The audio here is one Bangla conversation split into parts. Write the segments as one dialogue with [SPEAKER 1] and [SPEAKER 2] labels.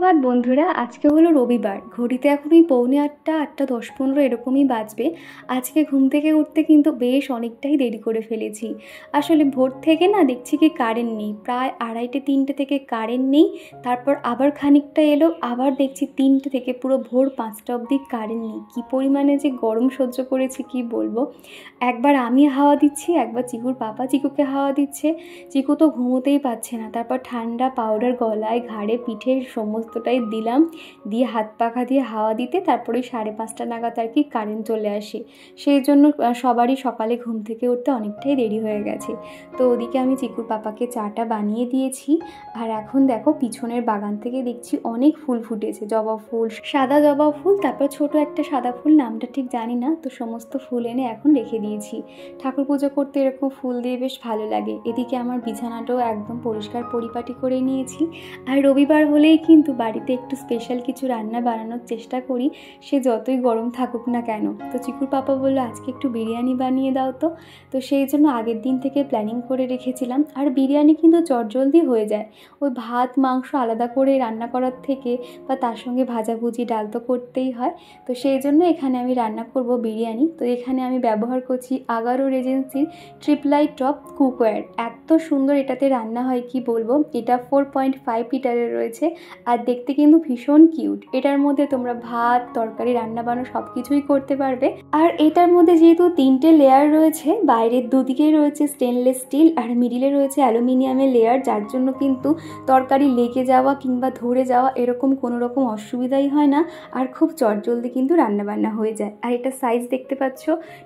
[SPEAKER 1] সুপ্রভাত বন্ধুরা। আজকে হলো রবিবার, ঘড়িতে এখন ওই পৌনে 8টা 8:10-15 এরকমই বাজবে। আজকে ঘুম থেকে উঠতে কিন্তু বেশ অনেকটাই দেরি করে ফেলেছি। আসলে ভোর থেকে না দেখছি কি কারেন্ট নেই, প্রায় 2:30-3টে থেকে কারেন্ট নেই। তারপর আবার খানিকটা এলো, আবার দেখছি 3টে থেকে পুরো ভোর 5টা অবধি কারেন্ট নেই। কী পরিমাণে যে গরম সহ্য করেছি কি বলবো। একবার আমি হাওয়া দিচ্ছি, একবার চিকুর পাপা চিকুকে হাওয়া দিচ্ছে। চিকু তো ঘুমোতেই পাচ্ছে না। তারপর ঠান্ডা পাউডার গলায় ঘাড়ে পিঠে সমস্তটাই দিলাম, দিয়ে হাত পাখা দিয়ে হাওয়া দিতে তারপরে 5:30 নাগাদ আর কি কারেন্ট চলে আসে। সেই জন্য সবারই সকালে ঘুম থেকে উঠতে অনেকটাই দেরি হয়ে গেছে। তো ওদিকে আমি চিকুর পাপাকে চাটা বানিয়ে দিয়েছি। আর এখন দেখো পিছনের বাগান থেকে দেখছি অনেক ফুল ফুটেছে, জবা ফুল, সাদা জবা ফুল, তারপর ছোট একটা সাদা ফুল, নামটা ঠিক জানি না। তো সমস্ত ফুল এনে এখন রেখে দিয়েছি। ঠাকুর পুজো করতে এরকম ফুল দিয়ে বেশ ভালো লাগে। এদিকে আমার বিছানাটাও একদম পরিষ্কার পরিপাটি করে নিয়েছি। আর রবিবার হলেই কিন্তু বাড়িতে একটু স্পেশাল কিছু রান্না বানানোর চেষ্টা করি, সে যতই গরম থাকুক না কেন। তো চিকুর পাপা বললো আজকে একটু বিরিয়ানি বানিয়ে দাও। তো সেই জন্য আগের দিন থেকে প্ল্যানিং করে রেখেছিলাম। আর বিরিয়ানি কিন্তু চটজলদি হয়ে যায়, ওই ভাত মাংস আলাদা করে রান্না করার থেকে, বা তার সঙ্গে ভাজাভুজি ডাল তো করতেই হয়। তো সেই জন্য এখানে আমি রান্না করব বিরিয়ানি। তো এখানে আমি ব্যবহার করছি আগারো রেজেন্সির ট্রিপলাই টপ কুকওয়্যার। এত সুন্দর এটাতে রান্না হয় কি বলবো। এটা 4.5 লিটারের রয়েছে, আর দেখতে কিন্তু ভীষণ কিউট। এটার মধ্যে তোমরা ভাত তরকারি রান্না বান্না সব কিছুই করতে পারবে। আর এটার মধ্যে যেহেতু 3টে লেয়ার রয়েছে, বাইরের দুদিকে রয়েছে স্টেনলেস স্টিল আর মিডিলে রয়েছে অ্যালুমিনিয়ামের লেয়ার, যার জন্য কিন্তু তরকারি লেগে যাওয়া কিংবা ধরে যাওয়া এরকম কোনো রকম অসুবিধাই হয় না। আর খুব চটজলদি কিন্তু রান্নাবান্না হয়ে যায়। আর এটা সাইজ দেখতে পাচ্ছ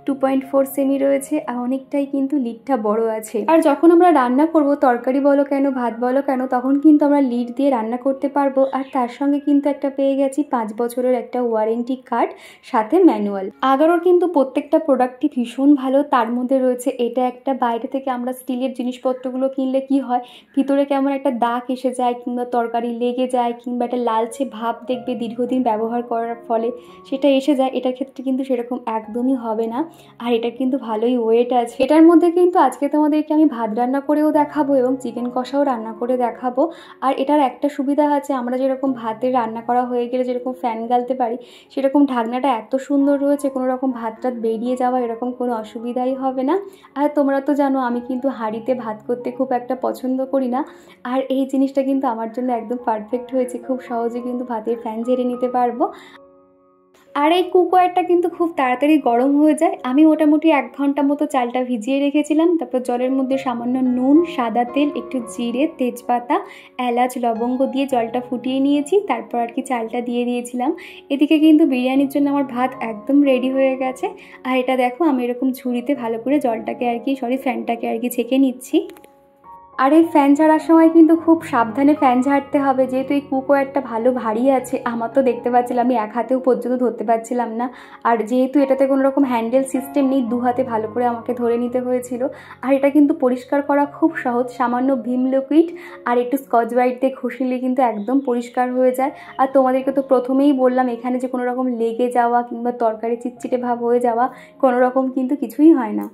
[SPEAKER 1] 2.4 সেমি রয়েছে, আর অনেকটাই কিন্তু লিডটা বড় আছে। আর যখন আমরা রান্না করব তরকারি বলো কেন ভাত বলো কেন, তখন কিন্তু আমরা লিড দিয়ে রান্না করতে পারবো। আর তার সঙ্গে কিন্তু একটা পেয়ে গেছি 5 বছরের একটা ওয়ারেন্টি কার্ড, সাথে ম্যানুয়াল। আগারোর কিন্তু প্রত্যেকটা প্রোডাক্টই ভীষণ ভালো। তার মধ্যে রয়েছে এটা একটা, বাইরে থেকে আমরা স্টিলের জিনিসপত্রগুলো কিনলে কি হয়, ভিতরে কেমন একটা দাগ এসে যায় কিংবা তরকারি লেগে যায় কিংবা একটা লালচে ভাব দেখবে দীর্ঘদিন ব্যবহার করার ফলে সেটা এসে যায়। এটার ক্ষেত্রে কিন্তু সেরকম একদমই হবে না। আর এটা কিন্তু ভালোই ওয়েট আছে। এটার মধ্যে কিন্তু আজকে তোমাদেরকে আমি ভাত রান্না করেও দেখাবো এবং চিকেন কষাও রান্না করে দেখাবো। আর এটার একটা সুবিধা আছে, আমরা যেরকম ভাতের রান্না করা হয়ে গেলে যেরকম ফ্যান গালতে পারি, সেরকম ঢাকনাটা এত সুন্দর রয়েছে, কোনো রকম ভাত টাত বেরিয়ে যাওয়া এরকম কোনো অসুবিধাই হবে না। আর তোমরা তো জানো আমি কিন্তু হাঁড়িতে ভাত করতে খুব একটা পছন্দ করি না। আর এই জিনিসটা কিন্তু আমার জন্য একদম পারফেক্ট হয়েছে, খুব সহজে কিন্তু ভাতের ফ্যান ঝেড়ে নিতে পারবো। আর এই কুকওয়্যারটা কিন্তু খুব তাড়াতাড়ি গরম হয়ে যায়। আমি মোটামুটি 1 ঘন্টা মতো চালটা ভিজিয়ে রেখেছিলাম। তারপর জলের মধ্যে সামান্য নুন, সাদা তেল, একটু জিরে, তেজপাতা, এলাচ, লবঙ্গ দিয়ে জলটা ফুটিয়ে নিয়েছি। তারপর আর কি চালটা দিয়ে দিয়েছিলাম। এদিকে কিন্তু বিরিয়ানির জন্য আমার ভাত একদম রেডি হয়ে গেছে। আর এটা দেখো আমি এরকম ঝুড়িতে ভালো করে জলটাকে আর কি ফ্যানটাকে আর কি ছেঁকে নিচ্ছি। আর এই ফ্যান ঝাড়ার সময় কিন্তু খুব সাবধানে ফ্যান ঝাড়তে হবে, যেহেতু এই কুকওয়্যারটা ভালো ভারী আছে। আমার তো দেখতে পাচ্ছিলাম আমি এক হাতেও পর্যন্ত ধরতে পারছিলাম না। আর যেহেতু এটাতে কোনো রকম হ্যান্ডেল সিস্টেম নেই, 2 হাতে ভালো করে আমাকে ধরে নিতে হয়েছিল। আর এটা কিন্তু পরিষ্কার করা খুব সহজ, সামান্য ভিম লিকুইড আর একটু স্কচ ব্রাইট দিয়ে ঘষিলে কিন্তু একদম পরিষ্কার হয়ে যায়। আর তোমাদেরকে তো প্রথমেই বললাম এখানে যে কোনো রকম লেগে যাওয়া কিংবা তরকারি চিটচিটে ভাব হয়ে যাওয়া কোনো রকম কিন্তু কিছুই হয় না।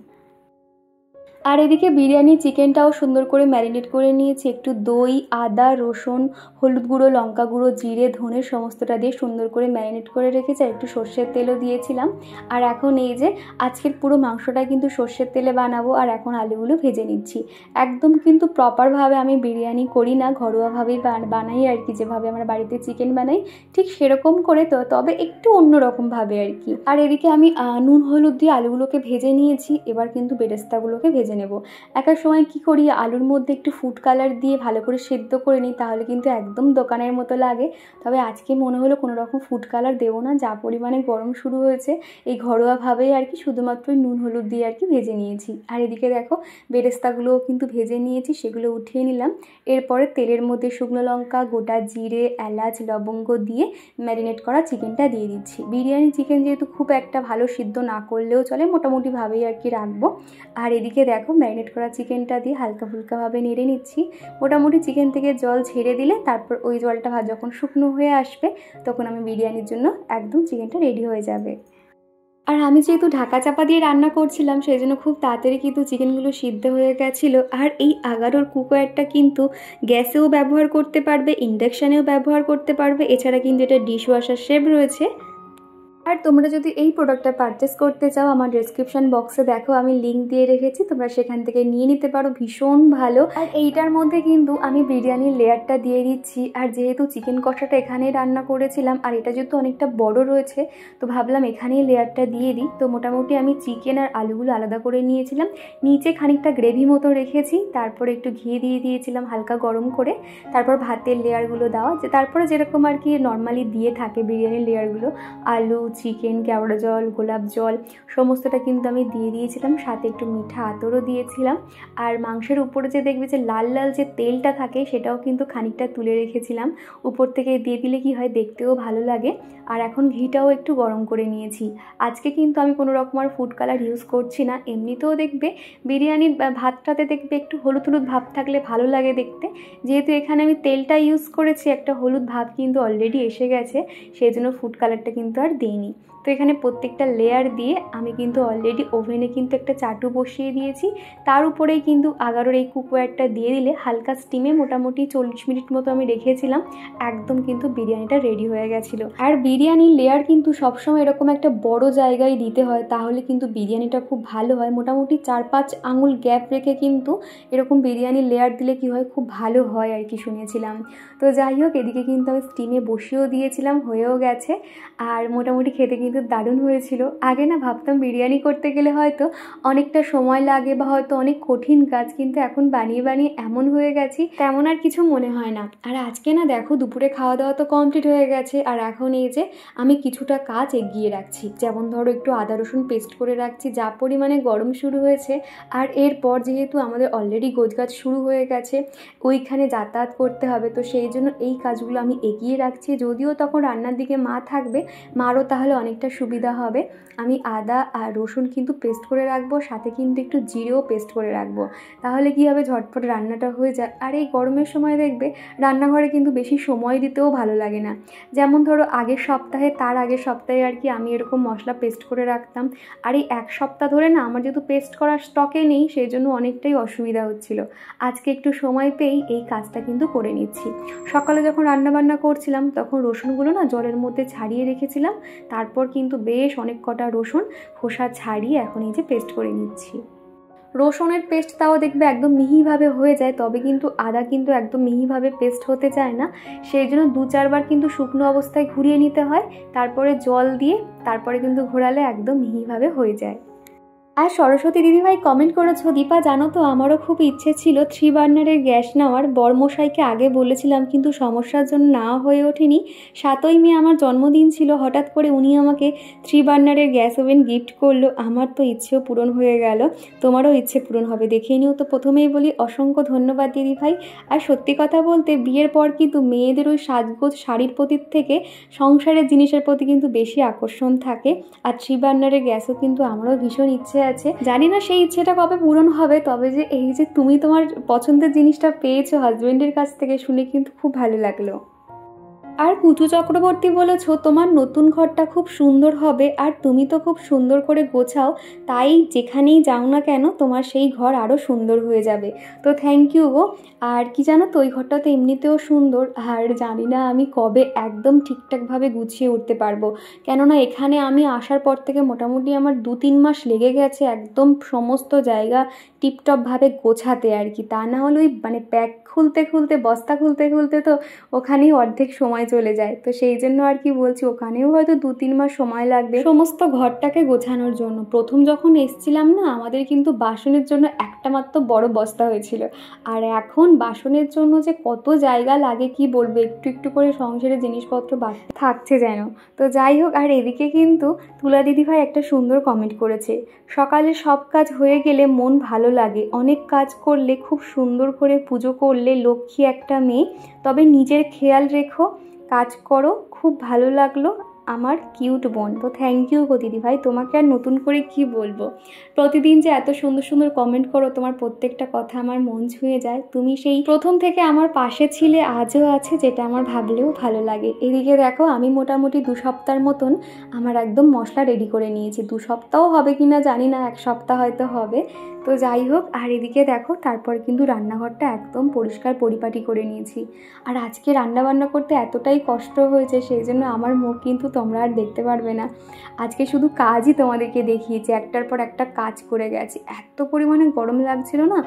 [SPEAKER 1] আর এদিকে বিরিয়ানি চিকেনটাও সুন্দর করে ম্যারিনেট করে নিয়েছি। একটু দই, আদা, রসুন, হলুদ গুঁড়ো, লঙ্কা গুঁড়ো, জিরে, ধনে সমস্তটা দিয়ে সুন্দর করে ম্যারিনেট করে রেখেছি। আর একটু সর্ষের তেলও দিয়েছিলাম। আর এখন এই যে আজকের পুরো মাংসটা কিন্তু সর্ষের তেলে বানাবো। আর এখন আলুগুলো ভেজে নিচ্ছি। একদম কিন্তু প্রপারভাবে আমি বিরিয়ানি করি না, ঘরোয়াভাবেই বানাই আর কি, যেভাবে আমরা বাড়িতে চিকেন বানাই ঠিক সেরকম করে, তবে একটু অন্যরকমভাবে আর কি। আর এদিকে আমি নুন হলুদ দিয়ে আলুগুলোকে ভেজে নিয়েছি। এবার কিন্তু বেরেস্তাগুলোকে ভেজে নেব। এক এক সময় কি করি, আলুর মধ্যে একটু ফুড কালার দিয়ে ভালো করে সেদ্ধ করে নিই, তাহলে কিন্তু একদম দোকানের মতো লাগে। তবে আজকে মনে হলো কোনো রকম ফুড কালার দেবো না, যা পরিমাণে গরম শুরু হয়েছে এই ঘরোয়াভাবেই আর কি শুধুমাত্র নুন হলুদ দিয়ে আর কি ভেজে নিয়েছি। আর এদিকে দেখো বেরেস্তাগুলোও কিন্তু ভেজে নিয়েছি, সেগুলো উঠিয়ে নিলাম। এরপরে তেলের মধ্যে শুকনো লঙ্কা, গোটা জিরে, এলাচ, লবঙ্গ দিয়ে ম্যারিনেট করা চিকেনটা দিয়ে দিচ্ছি। বিরিয়ানি চিকেন যেহেতু খুব একটা ভালো সিদ্ধ না করলেও চলে, মোটামুটিভাবেই আর কি রাখবো। আর এদিকে দেখো ম্যারিনেট করা চিকেনটা দিয়ে হালকা ফুলকাভাবে নেড়ে নিচ্ছি। মোটামুটি চিকেন থেকে জল ছেড়ে দিলে তারপর ওই জলটা যখন শুকনো হয়ে আসবে, তখন আমি বিরিয়ানির জন্য একদম চিকেনটা রেডি হয়ে যাবে। আর আমি যেহেতু ঢাকা চাপা দিয়ে রান্না করছিলাম সেই জন্য খুব তাড়াতাড়ি কিন্তু চিকেনগুলো সিদ্ধ হয়ে গেছিলো। আর এই আগারোর কুকারটা কিন্তু গ্যাসেও ব্যবহার করতে পারবে, ইন্ডাকশানেও ব্যবহার করতে পারবে, এছাড়া কিন্তু এটা ডিশওয়াশার সেভ রয়েছে। আর তোমরা যদি এই প্রোডাক্টটা পারচেস করতে চাও আমার ডেসক্রিপশন বক্সে দেখো আমি লিঙ্ক দিয়ে রেখেছি, তোমরা সেখান থেকে নিয়ে নিতে পারো, ভীষণ ভালো। আর এইটার মধ্যে কিন্তু আমি বিরিয়ানির লেয়ারটা দিয়ে দিচ্ছি। আর যেহেতু চিকেন কষাটা এখানেই রান্না করেছিলাম আর এটা যেহেতু অনেকটা বড় রয়েছে তো ভাবলাম এখানেই লেয়ারটা দিয়ে দিই। তো মোটামুটি আমি চিকেন আর আলুগুলো আলাদা করে নিয়েছিলাম, নিচে খানিকটা গ্রেভি মতো রেখেছি, তারপরে একটু ঘি দিয়ে দিয়েছিলাম হালকা গরম করে, তারপর ভাতের লেয়ারগুলো দেওয়া, তারপরে যেরকম আর কি নর্মালি দিয়ে থাকে বিরিয়ানির লেয়ারগুলো, আলু, চিকেন, কেওড়া জল, গোলাপ জল সমস্তটা কিন্তু আমি দিয়ে দিয়েছিলাম, সাথে একটু মিঠা আতরও দিয়েছিলাম। আর মাংসের উপরে যে দেখবে যে লাল লাল যে তেলটা থাকে সেটাও কিন্তু খানিকটা তুলে রেখেছিলাম, উপর থেকে দিয়ে দিলে কি হয় দেখতেও ভালো লাগে। আর এখন ঘিটাও একটু গরম করে নিয়েছি। আজকে কিন্তু আমি কোনো রকম আর ফুড কালার ইউজ করছি না, এমনিতেও দেখবে বিরিয়ানির ভাতটাতে দেখবে একটু হলুদ হলুদ ভাব থাকলে ভালো লাগে দেখতে, যেহেতু এখানে আমি তেলটা ইউজ করেছি একটা হলুদ ভাব কিন্তু অলরেডি এসে গেছে, সেই জন্য ফুড কালারটা কিন্তু আর দিইনি। তো এখানে প্রত্যেকটা লেয়ার দিয়ে আমি কিন্তু অলরেডি ওভেনে কিন্তু একটা চাটু বসিয়ে দিয়েছি, তার উপরেই কিন্তু আগারোর এই কুকওয়্যারটা দিয়ে দিলে হালকা স্টিমে মোটামুটি 40 মিনিট মতো আমি রেখেছিলাম, একদম কিন্তু বিরিয়ানিটা রেডি হয়ে গেছিলো। আর বিরিয়ানির লেয়ার কিন্তু সবসময় এরকম একটা বড় জায়গায় দিতে হয়, তাহলে কিন্তু বিরিয়ানিটা খুব ভালো হয়। মোটামুটি 4-5 আঙুল গ্যাপ রেখে কিন্তু এরকম বিরিয়ানির লেয়ার দিলে কি হয় খুব ভালো হয় আর কি শুনেছিলাম। তো যাই হোক এদিকে কিন্তু আমি স্টিমে বসিয়েও দিয়েছিলাম, হয়েও গেছে। আর মোটামুটি খেতে কিন্তু দারুণ হয়েছিল। আগে না ভাবতাম বিরিয়ানি করতে গেলে হয়তো অনেকটা সময় লাগে বা হয়তো অনেক কঠিন কাজ, কিন্তু এখন বানিয়ে বানিয়ে এমন হয়ে গেছি তেমন আর কিছু মনে হয় না। আর আজকে না দেখো দুপুরে খাওয়া দাওয়া তো কমপ্লিট হয়ে গেছে, আর এখন এই যে আমি কিছুটা কাজ এগিয়ে রাখছি, যেমন ধরো একটু আদা রসুন পেস্ট করে রাখছি, যা পরিমাণে গরম শুরু হয়েছে। আর এরপর যেহেতু আমাদের অলরেডি গোছগাছ শুরু হয়ে গেছে, ওইখানে যাতায়াত করতে হবে, তো সেই জন্য এই কাজগুলো আমি এগিয়ে রাখছি। যদিও তখন রান্নার দিকে মা থাকবে, মারও তাহলে অনেকটা সুবিধা হবে। আমি আদা আর রসুন কিন্তু পেস্ট করে রাখবো, সাথে কিন্তু একটু জিরেও পেস্ট করে রাখবো, তাহলে কি হবে ঝটপট রান্নাটা হয়ে যায়। আর এই গরমের সময় দেখবে রান্নাঘরে কিন্তু বেশি সময় দিতেও ভালো লাগে না। যেমন ধরো আগের সপ্তাহে তার আগের সপ্তাহে আর কি আমি এরকম মশলা পেস্ট করে রাখতাম, আর এই এক সপ্তাহ ধরে না আমার যেহেতু পেস্ট করার স্টকে নেই সেই জন্য অনেকটাই অসুবিধা হচ্ছিল। আজকে একটু সময় পেয়েই এই কাজটা কিন্তু করে নিচ্ছি। সকালে যখন রান্নাবান্না করছিলাম তখন রসুনগুলো না জলের মধ্যে ছাড়িয়ে রেখেছিলাম, তারপর কিন্তু বেশ অনেক কটা রসুন খোসা ছাড়িয়ে এখন এই যে পেস্ট করে নিচ্ছি। রসুনের পেস্ট তাও দেখবে একদম মিহিভাবে হয়ে যায়, তবে কিন্তু আদা কিন্তু একদম মিহিভাবে পেস্ট হতে চায় না, সেই জন্য 2-4 বার কিন্তু শুকনো অবস্থায় ঘুরিয়ে নিতে হয়, তারপরে জল দিয়ে তারপরে কিন্তু ঘোরালে একদম মিহিভাবে হয়ে যায়। আর সরস্বতী দিদিভাই কমেন্ট করেছো, দীপা জানো তো আমারও খুব ইচ্ছে ছিল 3 বার্নারের গ্যাস নেওয়ার, বরমশাইকে আগে বলেছিলাম কিন্তু সমস্যার জন্য নেওয়া হয়ে ওঠেনি। 7ই মে আমার জন্মদিন ছিল, হঠাৎ করে উনি আমাকে 3 বার্নারের গ্যাস ওভেন গিফট করলো, আমার তো ইচ্ছেও পূরণ হয়ে গেল, তোমারও ইচ্ছে পূরণ হবে, দেখে নিও। তো প্রথমেই বলি অসংখ্য ধন্যবাদ দিদিভাই। আর সত্যি কথা বলতে বিয়ের পর কিন্তু মেয়েদের ওই সাজগোজ শাড়ির প্রতি থেকে সংসারের জিনিসের প্রতি কিন্তু বেশি আকর্ষণ থাকে, আর 3 বার্নারের গ্যাসও কিন্তু আমারও ভীষণ ইচ্ছে আছে, জানি না সেই ইচ্ছেটা কবে পূরণ হবে, তবে যে এই যে তুমি তোমার পছন্দের জিনিসটা পেয়েছো হাজবেন্ডের কাছ থেকে শুনে কিন্তু খুব ভালো লাগলো। আর পুজো চক্রবর্তী বলেছো তোমার নতুন ঘরটা খুব সুন্দর হবে, আর তুমি তো খুব সুন্দর করে গোছাও, তাই যেখানেই যাও না কেন তোমার সেই ঘর আরও সুন্দর হয়ে যাবে। তো থ্যাংক ইউ গো। আর কি জানো তো ওই ঘরটা তো এমনিতেও সুন্দর, আর জানি না আমি কবে একদম ঠিকঠাকভাবে গুছিয়ে উঠতে পারবো, কেননা এখানে আমি আসার পর থেকে মোটামুটি আমার 2-3 মাস লেগে গেছে একদম সমস্ত জায়গা টিপটপভাবে গোছাতে আর কি, তা না হলে ওই মানে প্যাক খুলতে খুলতে বস্তা খুলতে খুলতে তো ওখানেই অর্ধেক সময় চলে যায়। তো সেই জন্য আর কি বলছি ওখানেও হয়তো 2-3 মাস সময় লাগবে সমস্ত ঘরটাকে গোছানোর জন্য। প্রথম যখন এসছিলাম না আমাদের কিন্তু বাসনের জন্য একটা মাত্র বড় বস্তা হয়েছিল, আর এখন বাসনের জন্য যে কত জায়গা লাগে কি বলবো, একটু একটু করে সংসারের জিনিসপত্র বাড়তে থাকছে যেন। তো যাই হোক, আর এদিকে কিন্তু তুলা দিদিভাই একটা সুন্দর কমেন্ট করেছে, সকালে সব কাজ হয়ে গেলে মন ভালো লাগে, অনেক কাজ করলে খুব সুন্দর করে পুজো করলে লক্ষ্মী একটা মেয়ে, তবে নিজের খেয়াল রেখো, কাজ করো, খুব ভালো লাগলো, আমার কিউট বোন। তো থ্যাংক ইউ গো দিদিভাই, তোমাকে আর নতুন করে কি বলবো। প্রতিদিন যে এত সুন্দর সুন্দর কমেন্ট করো, তোমার প্রত্যেকটা কথা আমার মন ছুঁয়ে যায়। তুমি সেই প্রথম থেকে আমার পাশে ছিলে, আজও আছে, যেটা আমার ভাবলেও ভালো লাগে। এদিকে দেখো আমি মোটামুটি 2 সপ্তাহের মতন আমার একদম মশলা রেডি করে নিয়েছি। 2 সপ্তাহ হবে কি না জানি না, 1 সপ্তাহ হয়তো হবে। তো যাই হোক, আর এদিকে দেখো তারপর কিন্তু রান্নাঘরটা একদম পরিষ্কার পরিপাটি করে নিয়েছি। আর আজকে রান্নাবান্না করতে এতটাই কষ্ট হয়েছে, সেই জন্য আমার মুখ কিন্তু তোমরা আর দেখতে পারবে না। আজকে শুধু কাজই তোমাদেরকে দেখিয়েছি, একটার পর একটা কাজ করে গেছি। এত পরিমাণে গরম লাগছিল না,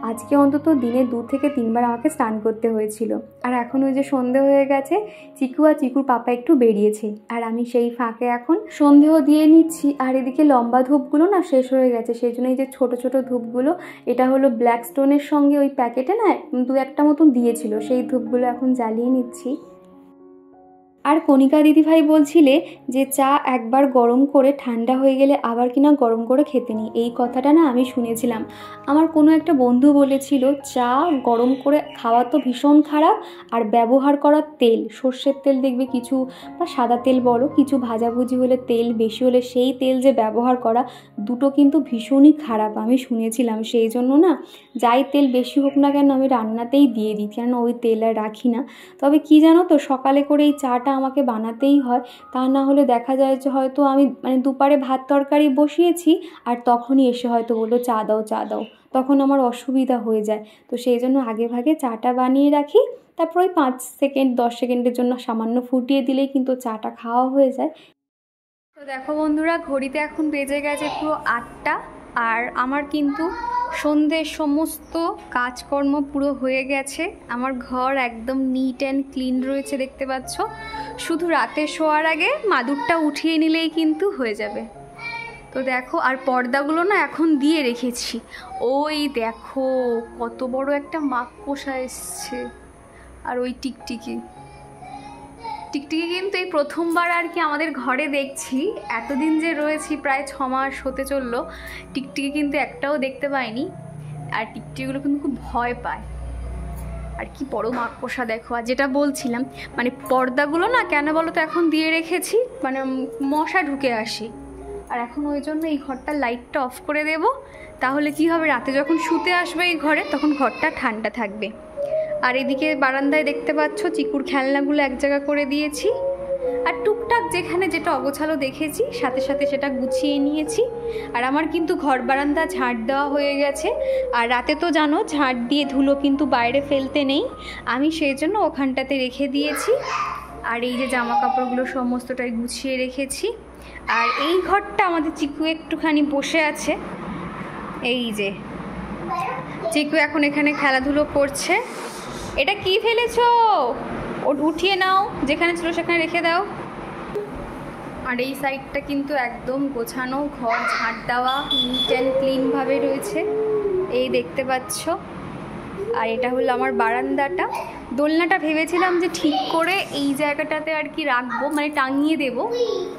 [SPEAKER 1] আজকে অন্তত দিনে 2 থেকে 3 বার আমাকে স্নান করতে হয়েছিল। আর এখন ওই যে সন্ধে হয়ে গেছে, চিকু আর চিকুর পাপা একটু বেরিয়েছে, আর আমি সেই ফাঁকে এখন সন্ধেও দিয়ে নিচ্ছি। আর এদিকে লম্বা ধূপগুলো না শেষ হয়ে গেছে, সেই জন্য এই যে ছোট ছোট ধূপগুলো, এটা হলো ব্ল্যাক স্টোনের সঙ্গে ওই প্যাকেটে না 2-1টা মতন দিয়েছিল, সেই ধূপগুলো এখন জ্বালিয়ে নিচ্ছি। আর কণিকা দিদিভাই বলছিলে যে চা একবার গরম করে ঠান্ডা হয়ে গেলে আবার কিনা গরম করে খেতে নেই। এই কথাটা না আমি শুনেছিলাম, আমার কোনো একটা বন্ধু বলেছিল চা গরম করে খাওয়া তো ভীষণ খারাপ, আর ব্যবহার করা তেল, সর্ষের তেল দেখবে কিছু, বা সাদা তেল বলো, কিছু ভাজাভুজি হলে তেল বেশি হলে সেই তেল যে ব্যবহার করা, দুটো কিন্তু ভীষণই খারাপ আমি শুনেছিলাম। সেই জন্য না যাই তেল বেশি হোক না কেন আমি রান্নাতেই দিয়ে দিই, কেন ওই তেল আর রাখি না। তবে কি জানো তো, সকালে করে এই চাটা আমাকে বানাতেই হয়, তা না হলে দেখা যায় যে হয়তো আমি দুপারে ভাত তরকারি বসিয়েছি আর তখনই এসে হয়তো বললো চা দাও চা দাও, তখন আমার অসুবিধা হয়ে যায়। তো সেই জন্য আগে ভাগে চাটা বানিয়ে রাখি, তারপর ওই 5 সেকেন্ড 10 সেকেন্ডের জন্য সামান্য ফুটিয়ে দিলেই কিন্তু চাটা খাওয়া হয়ে যায়। তো দেখো বন্ধুরা, ঘড়িতে এখন বেজে গেছে পুরো 8টা, আর আমার কিন্তু সন্ধ্যের সমস্ত কাজকর্ম পুরো হয়ে গেছে। আমার ঘর একদম নিট অ্যান্ড ক্লিন রয়েছে, দেখতে পাচ্ছ। শুধু রাতে শোয়ার আগে মাদুরটা উঠিয়ে নিলেই কিন্তু হয়ে যাবে। তো দেখো, আর পর্দাগুলো না এখন দিয়ে রেখেছি। ওই দেখো কত বড় একটা মাকড়সা এসছে, আর ওই টিকটিকি কিন্তু এই প্রথমবার আর কি আমাদের ঘরে দেখছি। এতদিন যে রয়েছি, প্রায় 6 মাস হতে চললো, টিকটিকি কিন্তু একটাও দেখতে পাইনি। আর টিকটিকিগুলো কিন্তু খুব ভয় পায়। আর কি বড় মাকড়সা দেখো। আর যেটা বলছিলাম, পর্দাগুলো না কেন বলো তো এখন দিয়ে রেখেছি, মশা ঢুকে আসে। আর এখন ওই জন্য এই ঘরটার লাইটটা অফ করে দেব, তাহলে কি হবে, রাতে যখন শুতে আসবে এই ঘরে তখন ঘরটা ঠান্ডা থাকবে। আর এদিকে বারান্দায় দেখতে পাচ্ছ চিকুর খেলনাগুলো এক জায়গা করে দিয়েছি, আর টুকটাক যেখানে যেটা অগোছালো দেখেছি সাথে সাথে সেটা গুছিয়ে নিয়েছি। আর আমার কিন্তু ঘর বারান্দা ঝাড় দেওয়া হয়ে গেছে। আর রাতে তো জানো ঝাড় দিয়ে ধুলো কিন্তু বাইরে ফেলতে নেই, আমি সেই জন্য ওখানটাতে রেখে দিয়েছি। আর এই যে জামা কাপড়গুলো সমস্তটাই গুছিয়ে রেখেছি। আর এই ঘরটা আমাদের চিকু একটুখানি বসে আছে, এই যে চিকু এখন এখানে খেলাধুলো করছে। এটা কি ফেলেছো, উঠিয়ে নাও, যেখানে ছিল সেখানে রেখে দাও। আর এই সাইডটা কিন্তু একদম গোছানো, ঘর ঝাড় দেওয়া, নিট অ্যান্ড ক্লিনভাবে রয়েছে, এই দেখতে পাচ্ছ। আর এটা হলো আমার বারান্দাটা। দোলনাটা ভেবেছিলাম যে ঠিক করে এই জায়গাটাতে আর কি রাখবো, টাঙিয়ে দেব।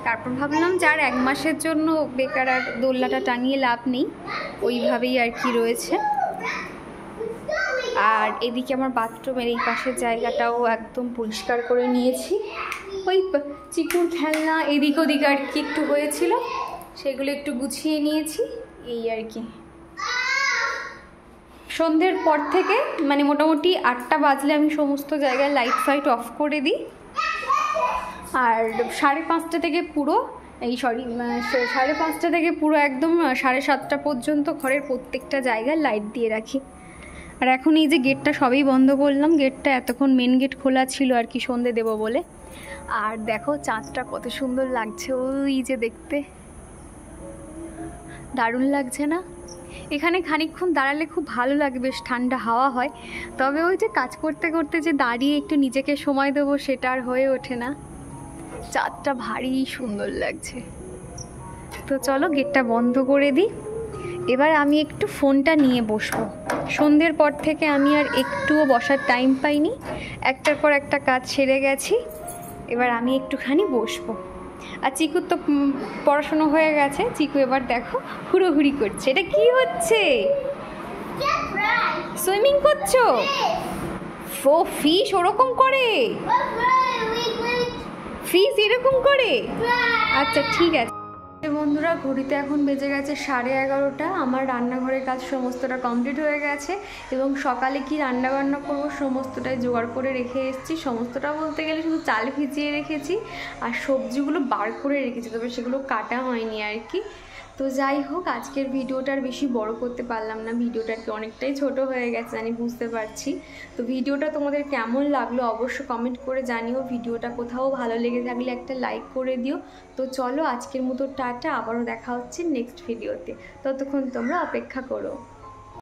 [SPEAKER 1] তারপর ভাবলাম যে আর 1 মাসের জন্য বেকার আর দোলনাটা টাঙিয়ে লাভ নেই, ওইভাবেই আর কি রয়েছে। আর এদিকে আমার বাথরুমের এই পাশের জায়গাটাও একদম পরিষ্কার করে নিয়েছি। ওই চিকুর খেলনা এদিক ওদিক আর কি একটু হয়েছিল, সেগুলো একটু গুছিয়ে নিয়েছি, এই আর কি। সন্ধ্যের পর থেকে মোটামুটি 8টা বাজলে আমি সমস্ত জায়গায় লাইট ফাইট অফ করে দিই। আর 5:30 থেকে পুরো 5:30 থেকে পুরো একদম 7:30 পর্যন্ত ঘরের প্রত্যেকটা জায়গায় লাইট দিয়ে রাখি। আর এখন এই যে গেটটা সবই বন্ধ করলাম, গেটটা এতক্ষণ মেন গেট খোলা ছিল আর কি সন্ধে দেবো বলে। আর দেখো চাঁদটা কত সুন্দর লাগছে, ওই যে দেখতে দারুণ লাগছে না। এখানে খানিকক্ষণ দাঁড়ালে খুব ভালো লাগে, বেশ ঠান্ডা হাওয়া হয়। তবে ওই যে কাজ করতে করতে যে দাঁড়িয়ে একটু নিজেকে সময় দেবো সেটা আর হয়ে ওঠে না। চাঁদটা ভারী সুন্দর লাগছে। তো চলো গেটটা বন্ধ করে দিই। এবার আমি একটু ফোনটা নিয়ে বসবো। সন্ধ্যের পর থেকে আমি আর একটুও বসার টাইম পাইনি, একটার পর একটা কাজ সেরে গেছি। এবার আমি একটুখানি বসবো। আর চিকুর তো পড়াশোনা হয়ে গেছে, চিকু এবার দেখো হুড়োহুড়ি করছে। এটা কি হচ্ছে, সুইমিং করছো? ফিশ ওরকম করে, ফ্রিজ এরকম করে? আচ্ছা ঠিক আছে বন্ধুরা, ঘড়িতে এখন বেজে গেছে 11:30। আমার রান্নাঘরের কাজ সমস্তটা কমপ্লিট হয়ে গেছে এবং সকালে কি রান্না বান্না করবো সমস্তটাই জোগাড় করে রেখে এসেছি। সমস্তটা বলতে গেলে শুধু চাল ভিজিয়ে রেখেছি আর সবজিগুলো বার করে রেখেছি, তবে সেগুলো কাটা হয়নি আর কি। তো যাই হোক, আজকের ভিডিওটা আর বেশি বড় করতে পারলাম না, ভিডিওটা কি অনেকটাই ছোট হয়ে গেছে আমি বুঝতে পারছি। তো ভিডিওটা তোমাদের কেমন লাগলো অবশ্য কমেন্ট করে জানিও। ভিডিওটা কোথাও ভালো লেগে থাকলে একটা লাইক করে দিও। তো চলো আজকের মতো টাটা, আবারও দেখা হচ্ছে নেক্সট ভিডিওতে, ততক্ষণ তোমরা অপেক্ষা করো।